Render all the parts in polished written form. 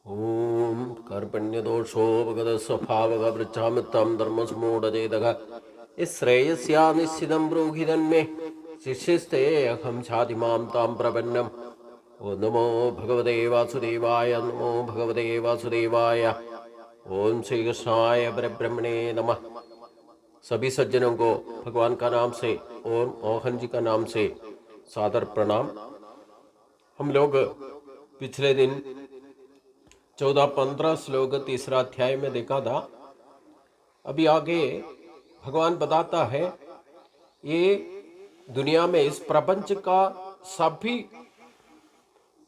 ओम कर्पण्यदोषोपगतस्वभावगवृच्छामित्तं धर्मसमूढचेतः श्रेयस्या निश्चितं ब्रूहि तन्मे शिष्यस्ते अहं छाति मां तां प्रपन्नम्। ओ नमो भगवते वासुदेवाय, नमो भगवते वासुदेवाय। ओम श्री कृष्णाय परब्रह्मणे नमः। सभी सज्जनों को भगवान का नाम से और मोहन जी का नाम से सादर प्रणाम। हम लोग पिछले दिन 14-15 श्लोक तीसरा अध्याय में देखा था। अभी आगे भगवान बताता है ये दुनिया में इस प्रपंच का सभी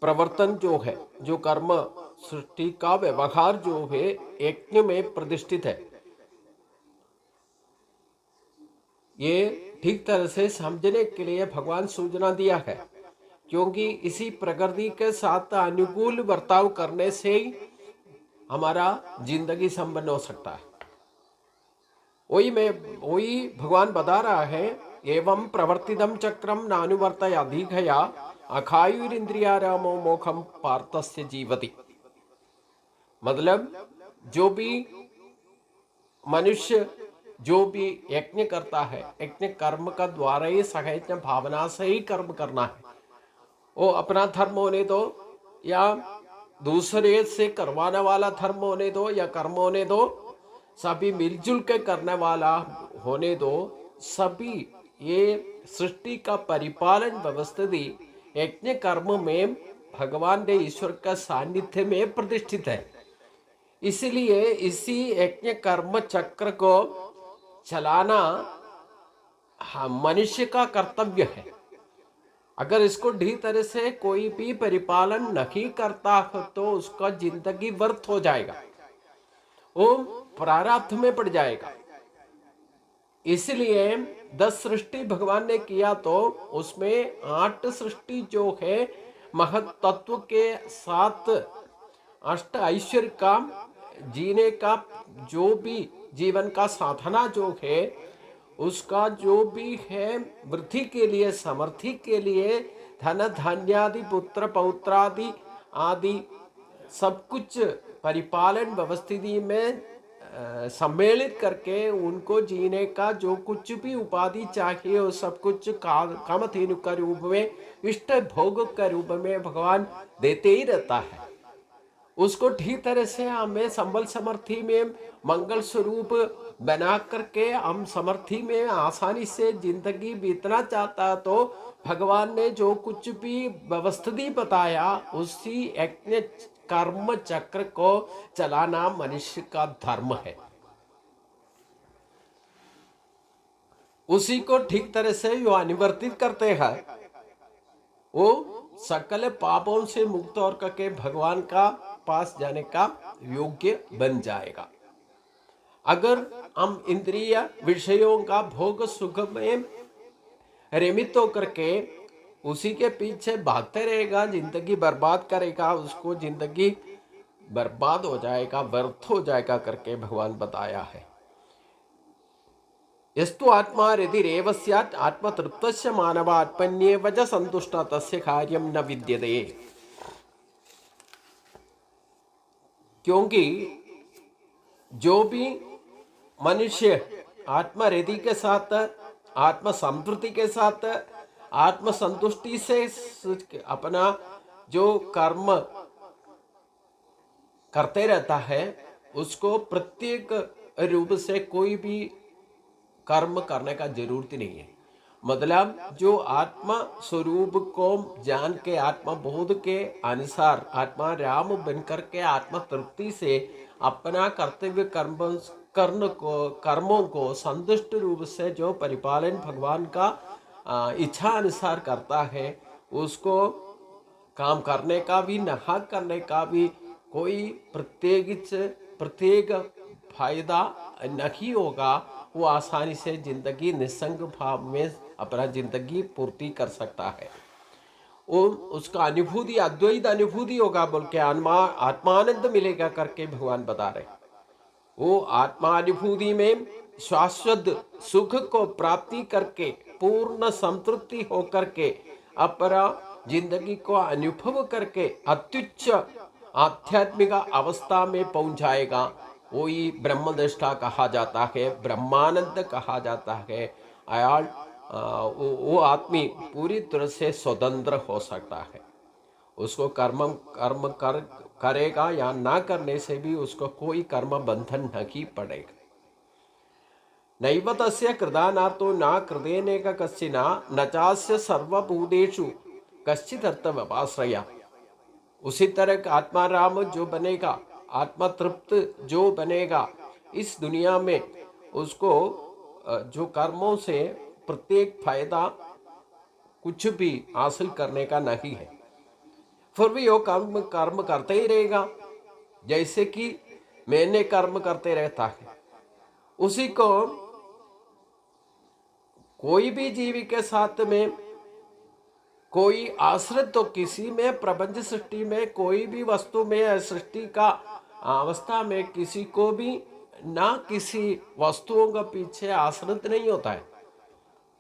प्रवर्तन जो है, जो कर्म सृष्टि का व्यवहार जो है यज्ञ में प्रतिष्ठित है। ये ठीक तरह से समझने के लिए भगवान सूचना दिया है, क्योंकि इसी प्रकृति के साथ अनुकूल बर्ताव करने से ही हमारा जिंदगी संपन्न हो सकता है। वही भगवान बता रहा है, एवं प्रवर्तितम चक्रम नानुवर्तय अधिकया अखायुरिंद्रियारामो मोखम पार्थस्य जीवति। मतलब जो भी मनुष्य जो भी यज्ञ करता है, यज्ञ कर्म का द्वारा ही सहज भावना से ही कर्म करना है। वो अपना धर्म होने दो या दूसरे से करवाने वाला धर्म होने दो या कर्म होने दो, सभी मिलजुल के करने वाला होने दो, सभी ये सृष्टि का परिपालन व्यवस्थिति यज्ञ कर्म में भगवान ने ईश्वर का सानिध्य में प्रतिष्ठित है। इसलिए इसी यज्ञ कर्म चक्र को चलाना मनुष्य का कर्तव्य है। अगर इसको ठीक तरह से कोई भी परिपालन नहीं करता हो तो उसका जिंदगी व्यर्थ हो जाएगा, वो प्रारब्ध में पड़ जाएगा। इसलिए 10 सृष्टि भगवान ने किया तो उसमें 8 सृष्टि जो है महत तत्व के साथ अष्ट ऐश्वर्य का जीने का जो भी जीवन का साधना जो है उसका जो भी है वृद्धि के लिए, समर्थि के लिए धन धान्यादि पुत्र पौत्रादि आदि सब कुछ परिपालन व्यवस्थिति में सम्मिलित करके उनको जीने का जो कुछ भी उपाधि चाहिए वो सब कुछ कामधेनु का रूप में, इष्ट भोग का रूप में भगवान देते ही रहता है। उसको ठीक तरह से हमें संबल समर्थी में मंगल स्वरूप बना करके हम समर्थी में आसानी से जिंदगी बीतना चाहता तो भगवान ने जो कुछ भी व्यवस्थिति बताया उसी यज्ञ कर्म चक्र को चलाना मनुष्य का धर्म है। उसी को ठीक तरह से जो अनुवर्तित करते हैं वो सकल पापों से मुक्त और करके भगवान का पास जाने का योग्य बन जाएगा। अगर हम इंद्रिय विषयों का भोग सुख में रमित होकर के उसी के पीछे भागते रहेगा, जिंदगी बर्बाद करेगा, उसको जिंदगी बर्बाद हो जाएगा, व्यर्थ हो जाएगा करके भगवान बताया है। यस्तु आत्मा रतिरेव स्यात् आत्मतृप्तस्य मानव आत्मन्येव च संतुष्टः तस्य कार्यं न विद्यते। क्योंकि जो भी मनुष्य आत्मरति के साथ, आत्म संतृप्ति के साथ, आत्म संतुष्टि से अपना जो कर्म करते रहता है उसको प्रत्येक रूप से कोई भी कर्म करने का जरूरत नहीं है। मतलब जो आत्मा स्वरूप को जान के आत्मा बोध के अनुसार आत्मा राम बनकर के आत्मा तृप्ति से अपना कर्तव्य कर्मों को संतुष्ट रूप से जो परिपालन भगवान का इच्छा अनुसार करता है, उसको काम करने का भी नहा करने का भी कोई प्रत्येक फायदा नहीं होगा। वो आसानी से जिंदगी निसंग भाव में अपना जिंदगी पूर्ति कर सकता है। वो उसका अनुभूति अद्वैत अनुभूति होगा, बोल के आत्मानंद मिलेगा करके भगवान बता रहे। वो आत्मानुभूति में शाश्वत सुख को प्राप्ति करके पूर्ण संतृप्ति होकर के अपना जिंदगी को अनुभव करके अत्युच्च आध्यात्मिक अवस्था में पहुंच जाएगा, वही ब्रह्मनिष्ठा कहा जाता है, ब्रह्मानंद कहा जाता है। अयाल वो आदमी पूरी तरह से स्वतंत्र हो सकता है। उसको कर्म कर्म कर करेगा या ना करने से भी उसको कोई कर्म बंधन नहीं पड़ेगा। नैव तस्य कृदानार्थो न कृतेनेक कश्चिन न चास्य सर्वभूतेषु कश्चिदर्थव्यपाश्रया। उसी तरह का आत्माराम जो बनेगा, आत्मा तृप्त जो बनेगा इस दुनिया में, उसको जो कर्मों से प्रत्येक फायदा कुछ भी हासिल करने का नहीं है, फिर भी वो कर्म कर्म करते ही रहेगा। जैसे कि मैंने कर्म करते रहता है, उसी को कोई भी जीवी के साथ में कोई आश्रित तो किसी में, प्रपंच सृष्टि में कोई भी वस्तु में, सृष्टि का अवस्था में किसी को भी ना किसी वस्तुओं का पीछे आश्रित नहीं होता है।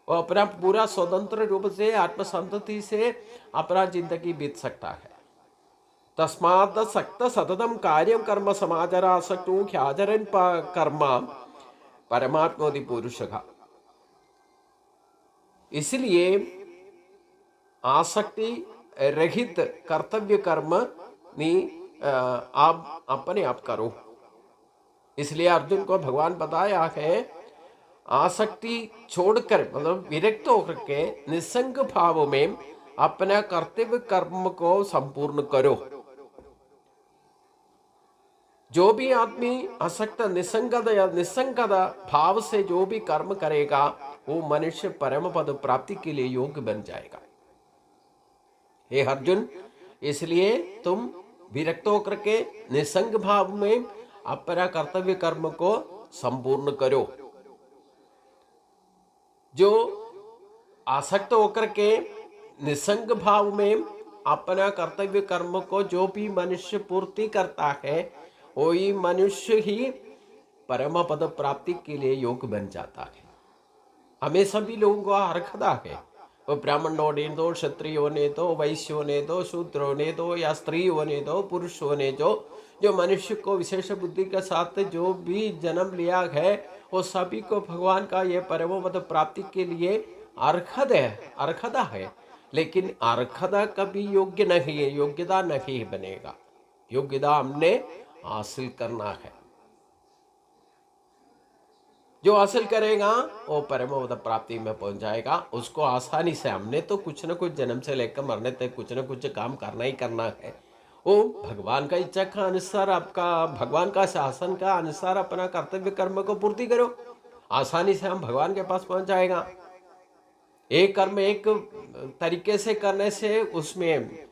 वो अपना पूरा स्वतंत्र रूप से आत्मसंतति से अपना जिंदगी बीत सकता है। तस्मात् सक्त सततम कार्यम कर्म समाचरासक्तो ह्याचरन् कर्म परमात्मोदि पुरुषः। इसलिए आसक्ति रहित कर्तव्य कर्म नी आप अपने आप करो। इसलिए अर्जुन को भगवान बताया है, आसक्ति छोड़कर मतलब विरक्त होकर के निसंग भाव में अपना कर्तव्य कर्म को संपूर्ण करो। जो भी आदमी असक्त निसंगता भाव से जो भी कर्म करेगा, वो मनुष्य परम पद प्राप्ति के लिए योग्य बन जाएगा। हे अर्जुन, इसलिए तुम विरक्त होकर के निसंग भाव में अपना कर्तव्य कर्म को संपूर्ण करो। जो आसक्त होकर के निसंग भाव में अपना कर्तव्य कर्म को जो भी मनुष्य पूर्ति करता है, वही मनुष्य ही परम पद प्राप्ति के लिए योग्य बन जाता है। हमें सभी लोगों को अर्हता है, वो ब्राह्मण होने दो, क्षत्रिय होने दो, वैश्य होने दो, शूद्र होने दो, या स्त्री होने दो, पुरुष होने दो, जो मनुष्य को विशेष बुद्धि के साथ जो भी जन्म लिया है, वो सभी को भगवान का ये परम पद प्राप्ति के लिए अर्हता है। लेकिन अर्हता कभी योग्य नहीं है, योग्यता नहीं बनेगा। योग्यता हमने हासिल करना है। जो हासिल करेगा वो परम पद प्राप्ति में पहुंच जाएगा। उसको आसानी से, हमने तो कुछ न कुछ जन्म से लेकर मरने तक कुछ न कुछ काम करना ही करना है। वो भगवान का इच्छा का अनुसार, आपका भगवान का शासन का अनुसार अपना कर्तव्य कर्म को पूर्ति करो, आसानी से हम भगवान के पास पहुंच जाएगा। एक कर्म एक तरीके से करने से उसमें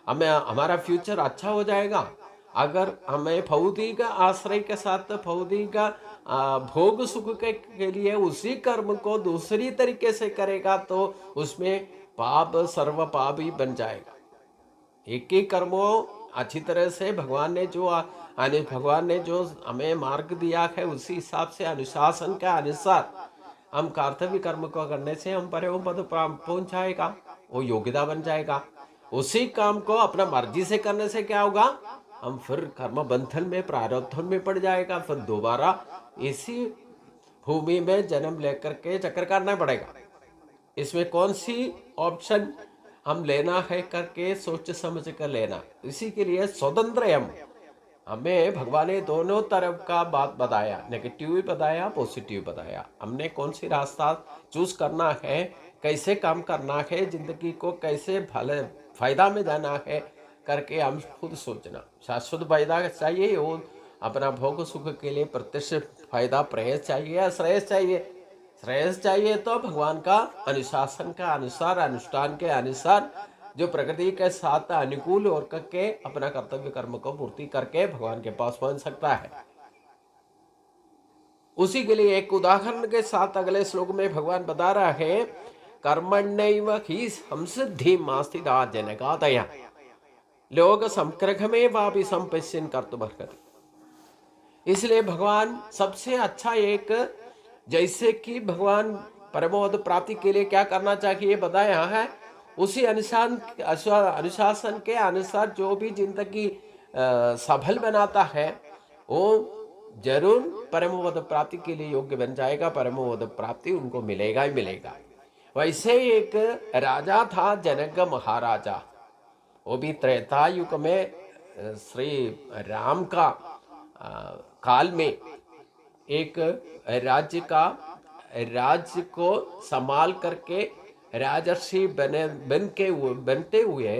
हमें हमारा फ्यूचर अच्छा हो जाएगा। अगर हमें भौतिक आश्रय के साथ भौतिक भोग सुख के लिए उसी कर्म को दूसरी तरीके से करेगा, तो उसमें पाप सर्व पाप ही बन जाएगा। एक ही कर्मों अच्छी तरह से भगवान ने जो हमें मार्ग दिया है, उसी हिसाब से अनुशासन के अनुसार हम कर्तव्य कर्म को करने से हम परम पद पहुंच जाएगा, वो योग्यता बन जाएगा। उसी काम को अपना मर्जी से करने से क्या होगा, हम फिर कर्म बंधन में, प्रारब्धन में पड़ जाएगा। फिर दोबारा इसी भूमि में जन्म लेकर के चक्कर काटना पड़ेगा। इसमें कौन सी ऑप्शन हम लेना है करके सोच समझ कर लेना। इसी के लिए स्वतंत्र हमें भगवान ने दोनों तरफ का बात बताया, नेगेटिव भी बताया, पॉजिटिव बताया। हमने कौन सी रास्ता चूज करना है, कैसे काम करना है, जिंदगी को कैसे फायदा में जाना है करके हम खुद सोचना। शाश्वत फायदा चाहिए, वो अपना भोग सुख के लिए प्रत्यक्ष फायदा प्रेयस चाहिए, श्रेयस चाहिए। श्रेयस चाहिए तो भगवान का अनुशासन का अनुसार, अनुष्ठान के अनुसार, जो प्रकृति के साथ अनुकूल और करके अपना कर्तव्य कर्म को पूर्ति करके भगवान के पास पहुंच सकता है। उसी के लिए एक उदाहरण के साथ अगले श्लोक में भगवान बता रहा है, कर्मण्यैव हि संसिद्धिमास्तिदा जनकादया लोक संक्रघमेवापि संपश्यन् कर्तुमर्हति। इसलिए भगवान सबसे अच्छा एक, जैसे कि भगवान परम पद प्राप्ति के लिए क्या करना चाहिए बताया है, उसी अनुशासन के अनुसार जो भी जिंदगी सफल बनाता है वो जरूर परम पद प्राप्ति के लिए योग्य बन जाएगा, परम पद प्राप्ति उनको मिलेगा ही मिलेगा। वैसे ही एक राजा था जनक महाराजा, वो भी त्रेता युग में श्री राम का काल में एक राज्य को संभाल करके राजर्षि बनते हुए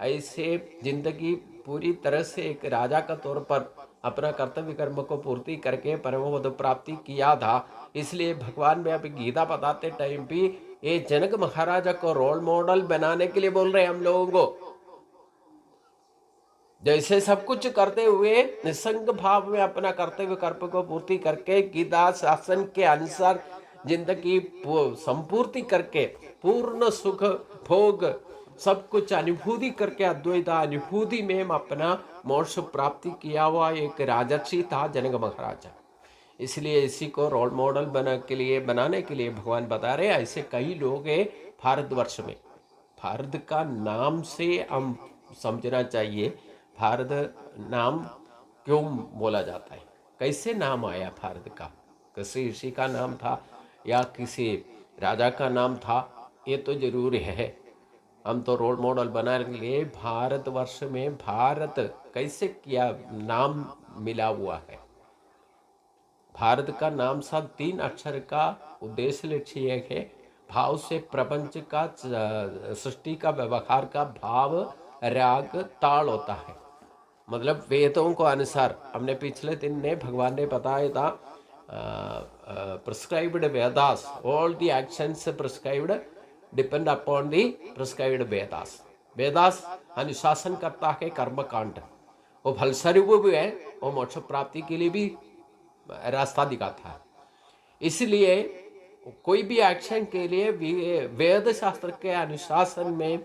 ऐसे जिंदगी पूरी तरह से एक राजा का तौर पर अपना कर्तव्य कर्म को पूर्ति करके परम पद प्राप्ति किया था। इसलिए भगवान में अभी गीता बताते टाइम भी ये जनक महाराजा को रोल मॉडल बनाने के लिए बोल रहे हैं हम लोगों को। जैसे सब कुछ करते हुए निसंग भाव में अपना कर्तव्य कर्म को पूर्ति करके गीता शासन के अनुसार जिंदगी संपूर्ति करके पूर्ण सुख भोग सब कुछ अनुभूति करके अद्वैत अनुभूति में अपना मोक्ष प्राप्ति किया हुआ एक राजर्षि था जनक महाराजा। इसलिए इसी को रोल मॉडल बनाने के लिए भगवान बता रहे ऐसे कई लोग हैं भारतवर्ष में। भारत का नाम से हम समझना चाहिए, भारत नाम क्यों बोला जाता है, कैसे नाम आया भारत का, किसी ऋषि का नाम था या किसी राजा का नाम था, ये तो जरूर है। हम तो रोल मॉडल बनाने के लिए भारतवर्ष में भारत कैसे किया नाम मिला हुआ है। भारत का नाम सब 3 अक्षर का उद्देश्य लक्ष्य एक है, भाव से प्रपंच का सृष्टि का व्यवहार का भाव राग ताल होता है। मतलब वेदों को अनुसार हमने पिछले दिन ने भगवान ने बताया था prescribed Vedas, all the actions prescribed depend upon the prescribed Vedas. Vedas अनुशासन करता है कर्म कांड, वो फलस्वरूप भी है, वो मोक्ष प्राप्ति के लिए भी रास्ता दिखाता है। इसलिए कोई भी एक्शन के लिए वेद शास्त्र के अनुशासन में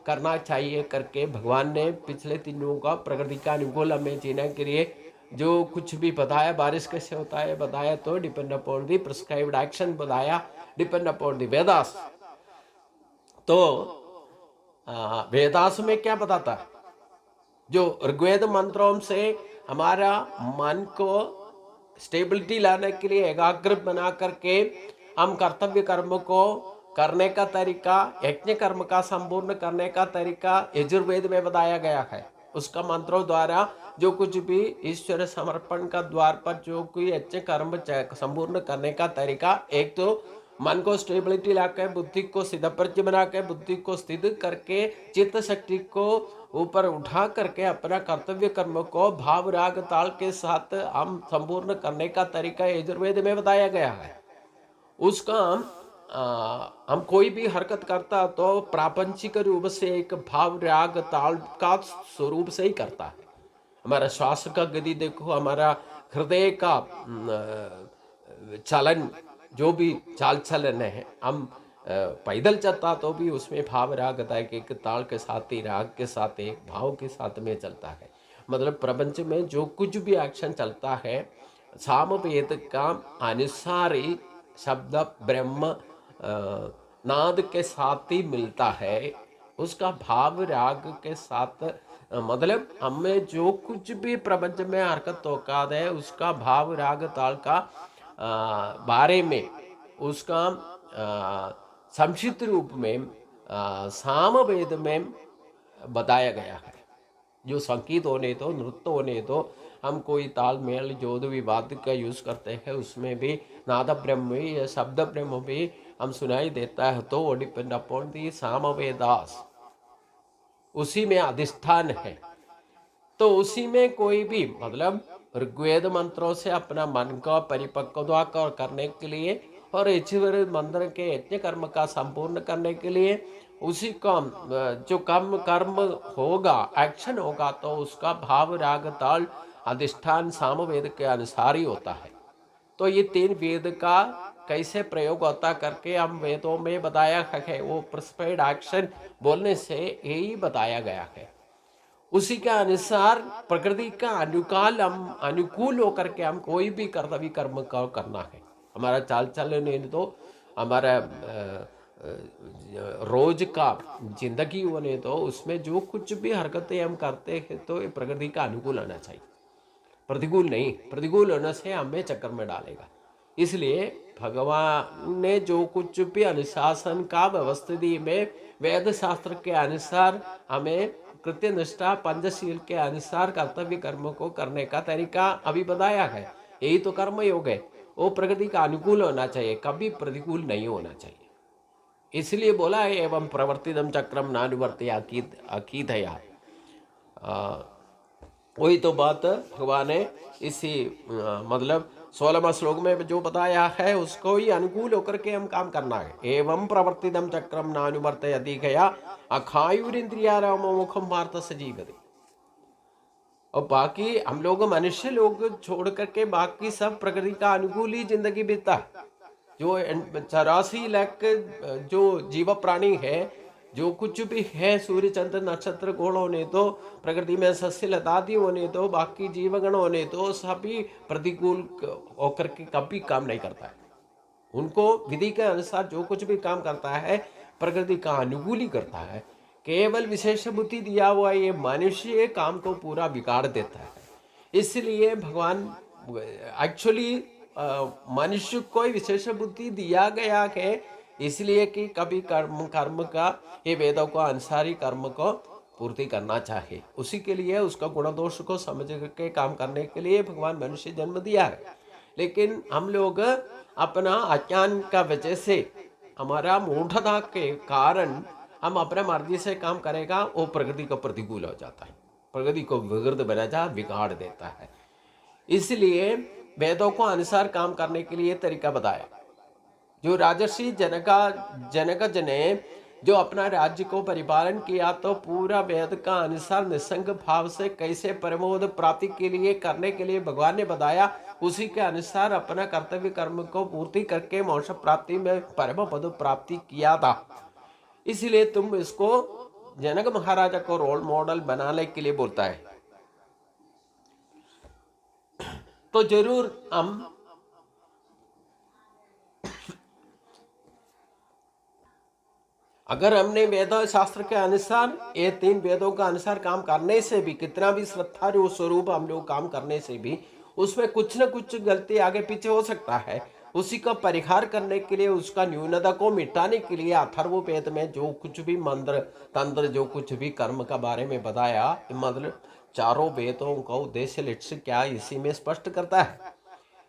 करना चाहिए करके भगवान ने पिछले दिनों का प्रकृति का अनुकूल हमें जीने के लिए जो कुछ भी बताया, बारिश कैसे होता है बताया, तो depend upon the prescribed action बताया, डिपेंड अपॉन दी वेदास। तो वेदास में क्या बताता है, जो ऋग्वेद मंत्रों से हमारा मन को स्टेबिलिटी लाने के लिए एकाग्र बना करके हम कर्तव्य कर्म को करने का तरीका, यज्ञ कर्म का संपूर्ण करने का तरीका यजुर्वेद में बताया गया है। उसका मंत्रों द्वारा जो कुछ भी ईश्वर समर्पण का द्वार पर जो कोई यज्ञ कर्म संपूर्ण करने का तरीका, एक तो मन को स्टेबिलिटी लाकर बुद्धि को सिद्धप्रज्ञ बना के बुद्धि को स्थिर करके चित्त शक्ति को ऊपर उठा करके अपना कर्तव्य कर्म को भाव राग ताल के साथ हम संपूर्ण करने का तरीका यजुर्वेद में बताया गया है। उसका हम कोई भी हरकत करता तो प्रापंचिक रूप से एक भाव राग ताल का स्वरूप से ही करता है। हमारा श्वास का गति देखो, हमारा हृदय का चलन, जो भी चाल चलन है, हम पैदल चलता तो भी उसमें भाव राग एक ताल के साथ ही राग के साथ एक भाव के साथ में चलता है। मतलब प्रपंच में जो कुछ भी एक्शन चलता है सामवेद का अनुसार ही शब्द ब्रह्म नाद के साथ ही मिलता है, उसका भाव राग के साथ। मतलब हमें जो कुछ भी प्रपंच में हरकत होता है उसका भाव राग ताल का बारे में उसका संक्षिप्त रूप में सामवेद में बताया गया है। जो संगीत होने तो नृत्य होने तो हम कोई ताल मेल जो भी वाद्य का यूज करते हैं उसमें भी नाद ब्रह्म या शब्द ब्रह्म भी हम सुनाई देता है, तो वो डिपेंड अपॉन दी सामवेदास, उसी में अधिष्ठान है। तो उसी में कोई भी मतलब ऋग्वेद मंत्रों से अपना मन को परिपक्व करने के लिए और यजुर्वेद मंत्र के यज्ञ कर्म का संपूर्ण करने के लिए उसी का जो कर्म होगा, एक्शन होगा, तो उसका भाव राग ताल अधिष्ठान सामवेद के अनुसार ही होता है। तो ये 3 वेद का कैसे प्रयोग होता करके हम वेदों में बताया है, वो प्रिस्क्राइब्ड एक्शन बोलने से यही बताया गया है। उसी के अनुसार प्रकृति का अनुकूल होकर के हम कोई भी कर्तव्य कर्म का करना है। हमारा चाल चलन तो हमारा रोज का जिंदगी होने तो उसमें जो कुछ भी हरकतें हम करते हैं तो ये प्रकृति का अनुकूल आना चाहिए, प्रतिकूल नहीं। प्रतिकूल होने से हमें चक्कर में डालेगा। इसलिए भगवान ने जो कुछ भी अनुशासन का व्यवस्थिति में वेद शास्त्र के अनुसार हमें कृत्य निष्ठा पंचशील के अनुसार कर्तव्य कर्म को करने का तरीका अभी बताया है। यही तो कर्म योग है। वो प्रकृति का अनुकूल होना चाहिए, कभी प्रतिकूल नहीं होना चाहिए। इसलिए बोला है एवं प्रवर्तितम चक्रम नानुवर्त्य अकीतया। वही तो बात भगवान ने इसी मतलब 16वां श्लोक में जो बताया है उसको ही अनुकूल होकर के हम काम करना है। एवं प्रवर्तितम चक्रम नानुवर्त्य अधिकया अखायुरिंद्रियारामोमुखम पार्थ सजीवति। और बाकी हम लोग मनुष्य लोग छोड़ करके बाकी सब प्रकृति का अनुकूल ही जिंदगी बीतता है। जो 84 लाख जो जीव प्राणी है, जो कुछ भी है, सूर्य चंद्र नक्षत्र गोल होने तो, प्रकृति में सस्य लतादि होने तो, बाकी जीवगण होने तो सभी प्रतिकूल होकर के कभी काम नहीं करता है। उनको विधि के अनुसार जो कुछ भी काम करता है प्रकृति का अनुकूल ही करता है। केवल विशेष बुद्धि दिया हुआ ये मनुष्य काम को पूरा बिगाड़ देता है। इसलिए भगवान एक्चुअली मनुष्य को विशेष बुद्धि दिया गया है इसलिए कि कभी कर्म का ये वेदों को अनुसारी कर्म को पूर्ति करना चाहिए। उसी के लिए उसका गुण दोष को समझ के काम करने के लिए भगवान मनुष्य जन्म दिया है। लेकिन हम लोग अपना अज्ञान का वजह से, हमारा मूढ़ता के कारण हम अपने मर्जी से काम करेगा, वो प्रकृति को प्रतिकूल हो जाता है, प्रकृति को विकृत बना जा बिगाड़ देता है। इसलिए वेदों को अनुसार काम करने के लिए तरीका बताया। जो राजर्षि जनक ने जो अपना राज्य को परिपालन किया तो पूरा वेद का अनुसार निसंग भाव से कैसे परमोद प्राप्ति के लिए करने के लिए भगवान ने बताया। उसी के अनुसार अपना कर्तव्य कर्म को पूर्ति करके मोक्ष प्राप्ति में परम पद प्राप्ति किया था। इसलिए तुम इसको जनक महाराजा को रोल मॉडल बनाने के लिए बोलता है। तो जरूर हम अगर हमने वेद शास्त्र के अनुसार ये 3 वेदों का अनुसार काम करने से भी, कितना भी श्रद्धा स्वरूप हम लोग काम करने से भी उसमें कुछ न कुछ गलती आगे पीछे हो सकता है। उसी का परिहार करने के लिए, उसका न्यूनता को मिटाने के लिए अथर्ववेद में जो कुछ भी मंत्र तंत्र जो कुछ भी कर्म का बारे में बताया, मतलब चारों वेदों का उद्देश्य लक्ष्य क्या इसी में स्पष्ट करता है।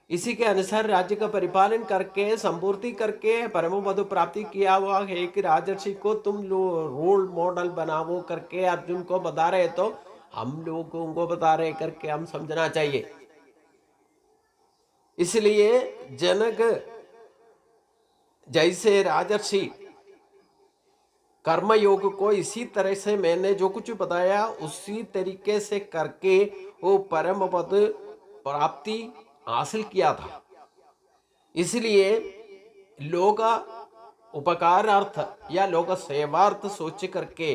इसी के अनुसार राज्य का परिपालन करके संपूर्ति करके परम पद प्राप्ति किया हुआ है कि राजर्षि को तुम रोल मॉडल बनाओ करके अर्जुन को बता रहे, तो हम लोगों को बता रहे करके हम समझना चाहिए। इसलिए जनक जैसे राजर्षि कर्म योग को इसी तरह से मैंने जो कुछ बताया उसी तरीके से करके वो परम पद प्राप्ति हासिल किया था। इसलिए लोग उपकारार्थ या लोग सेवार्थ सोच करके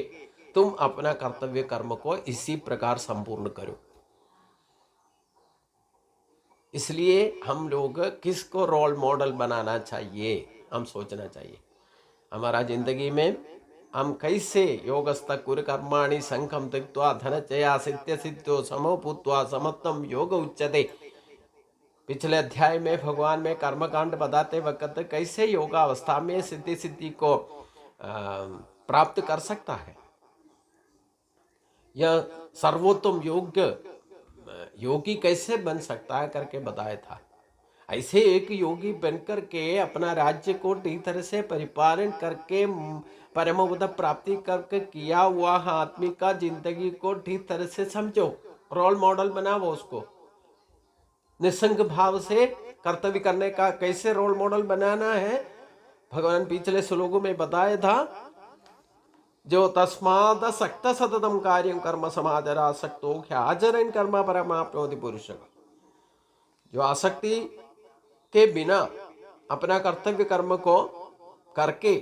तुम अपना कर्तव्य कर्म को इसी प्रकार संपूर्ण करो। इसलिए हम लोग किसको रोल मॉडल बनाना चाहिए, हम सोचना चाहिए। हमारा जिंदगी में हम कैसे योगस्थ कुरु कर्माणि संकम त्यक्त्वा धनजया सिद्ध सिद्धो समो भूत्वा समत्वम योग उच्यते। पिछले अध्याय में भगवान में कर्मकांड बताते वक्त कैसे योगावस्था में सिद्धि को प्राप्त कर सकता है, यह सर्वोत्तम योगी कैसे बन सकता है करके बताया था। ऐसे एक योगी बनकर के अपना राज्य को ठीक तरह से परिपालन करके परम पद प्राप्ति करके किया हुआ आदमी का जिंदगी को ठीक तरह से समझो, रोल मॉडल बनाओ। उसको निसंग भाव से कर्तव्य करने का कैसे रोल मॉडल बनाना है भगवान पिछले श्लोकों में बताया था। जो तस्माद सक्त सततम कार्यम कर्म समाजरा सक्तो ख्याचरन कर्म परमाप्नोति पुरुष। जो आसक्ति के बिना अपना कर्तव्य कर्म को करके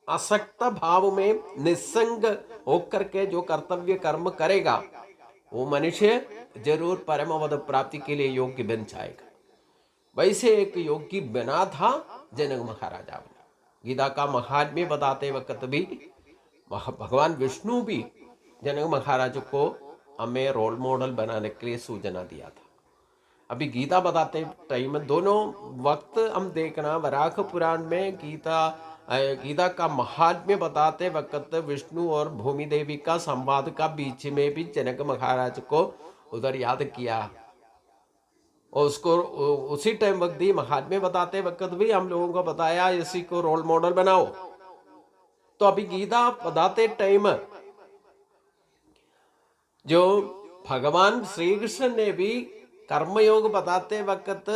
आसक्त भाव में निसंग होकर के जो कर्तव्य कर्म करेगा वो मनुष्य जरूर परम पद प्राप्ति के लिए योग्य बन जाएगा। वैसे एक योगी बना था जनक महाराजा। गीता का महात्म्य बताते वक्त भी भगवान विष्णु भी जनक महाराज को हमें रोल मॉडल बनाने के लिए सूचना दिया था। अभी गीता बताते टाइम दोनों वक्त हम देखना, वराह पुराण में गीता का महात्म्य बताते वक्त विष्णु और भूमि देवी का संवाद का बीच में भी जनक महाराज को उधर याद किया, और उसको उसी टाइम वक्त ही महात्म्य बताते वक्त भी हम लोगों को बताया इसी को रोल मॉडल बनाओ। तो अभी गीता बताते टाइम जो भगवान श्री कृष्ण ने भी कर्मयोग बताते वक्त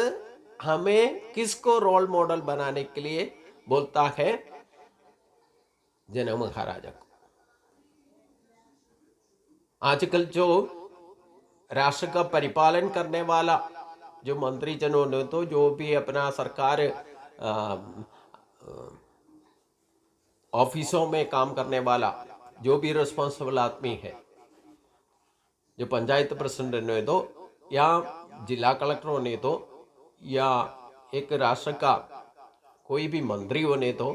हमें किसको रोल मॉडल बनाने के लिए बोलता है? जनक महाराजा को। आजकल जो राष्ट्र का परिपालन करने वाला जो मंत्री जनों ने, तो जो भी अपना सरकार ऑफिसों में काम करने वाला जो भी रिस्पॉन्सिबल आदमी है, जो पंचायत प्रेसिडेंट ने तो, या जिला कलेक्टर होने तो, या एक राष्ट्र का कोई भी मंत्री होने तो,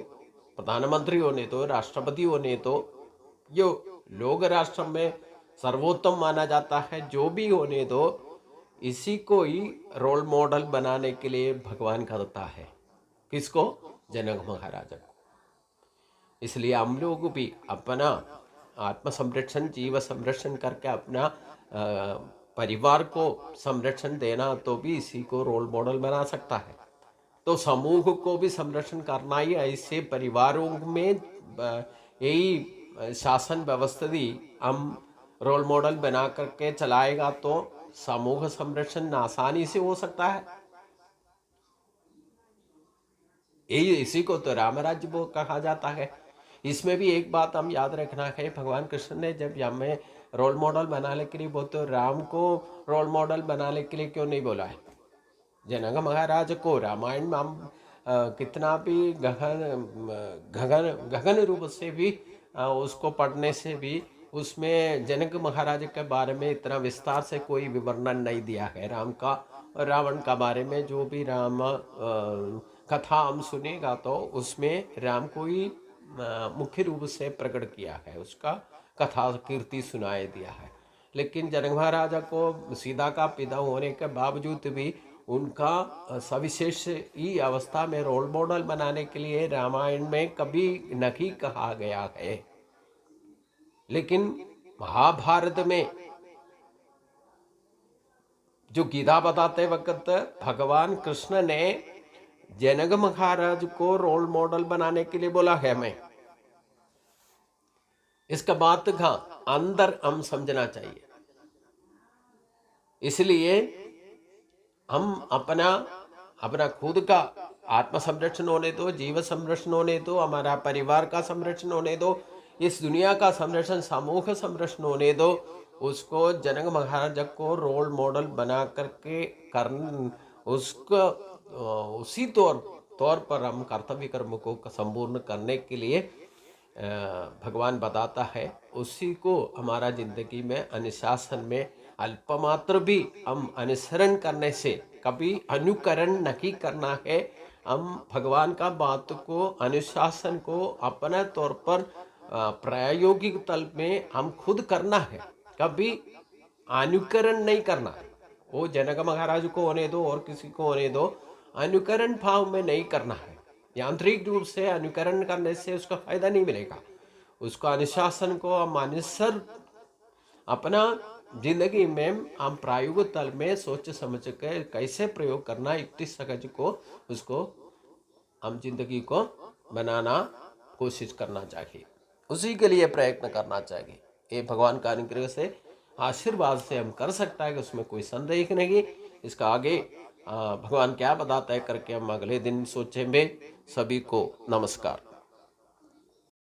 प्रधानमंत्री होने तो, राष्ट्रपति होने तो, जो लोग राष्ट्र में सर्वोत्तम माना जाता है, जो भी होने तो, इसी को ही रोल मॉडल बनाने के लिए भगवान करता है। किसको? जनक महाराज को। इसलिए हम लोग भी अपना आत्म संरक्षण, जीव संरक्षण करके अपना परिवार को संरक्षण देना, तो भी इसी को रोल मॉडल बना सकता है। तो समूह को भी संरक्षण करना ही, ऐसे परिवारों में यही शासन व्यवस्था हम रोल मॉडल बना करके चलाएगा तो समूह संरक्षण आसानी से हो सकता है। यही इसी को तो राम राज्य वो कहा जाता है। इसमें भी एक बात हम याद रखना है, भगवान कृष्ण ने जब हमें रोल मॉडल बनाने के लिए बोलते, तो राम को रोल मॉडल बनाने के लिए क्यों नहीं बोला है? जनक महाराज को रामायण में हम कितना भी गहन रूप से भी उसको पढ़ने से भी उसमें जनक महाराज के बारे में इतना विस्तार से कोई विवरण नहीं दिया है। राम का और रावण का बारे में जो भी राम कथा हम सुनेगा तो उसमें राम को ही मुख्य रूप से प्रकट किया है, उसका कथा कीर्ति सुनाए दिया है। लेकिन जनक महाराजा को सीता का पिता होने के बावजूद भी उनका सविशेष ही अवस्था में रोल मॉडल बनाने के लिए रामायण में कभी नहीं कहा गया है। लेकिन महाभारत में जो गीता बताते वक्त भगवान कृष्ण ने जनक महाराज को रोल मॉडल बनाने के लिए बोला है हमें। इसका बात का अंदर हम समझना चाहिए। इसलिए हम अपना खुद का आत्म संरक्षण होने दो, जीव संरक्षण होने दो, हमारा परिवार का संरक्षण होने दो, इस दुनिया का संरक्षण, समूह संरक्षण होने दो, उसको जनक महाराज को रोल मॉडल बना करके उसको उसी तौर पर हम कर्तव्य कर्म को संपूर्ण करने के लिए भगवान बताता है। उसी को हमारा जिंदगी में अनुशासन में अल्पमात्र भी हम अनुसरण करने से, कभी अनुकरण नहीं करना है। हम भगवान का बात को, अनुशासन को अपने तौर पर प्रायोगिक तल में हम खुद करना है, कभी अनुकरण नहीं करना। वो जनक महाराज को होने दो और किसी को होने दो, अनुकरण भाव में नहीं करना है। यांत्रिक रूप से अनुकरण करने से उसका फायदा नहीं मिलेगा। उसका अनुशासन को हम अनुसर अपना जिंदगी में हम प्रायोगिक तल में सोच समझ के कैसे प्रयोग करना, युक्ति सहज को उसको हम जिंदगी को बनाना कोशिश करना चाहिए, उसी के लिए प्रयत्न करना चाहिए। ये भगवान का अनुग्रह से, आशीर्वाद से हम कर सकता है कि उसमें कोई संदेह नहीं। इसका आगे भगवान क्या बताता है करके हम अगले दिन सोचेंगे। सभी को नमस्कार।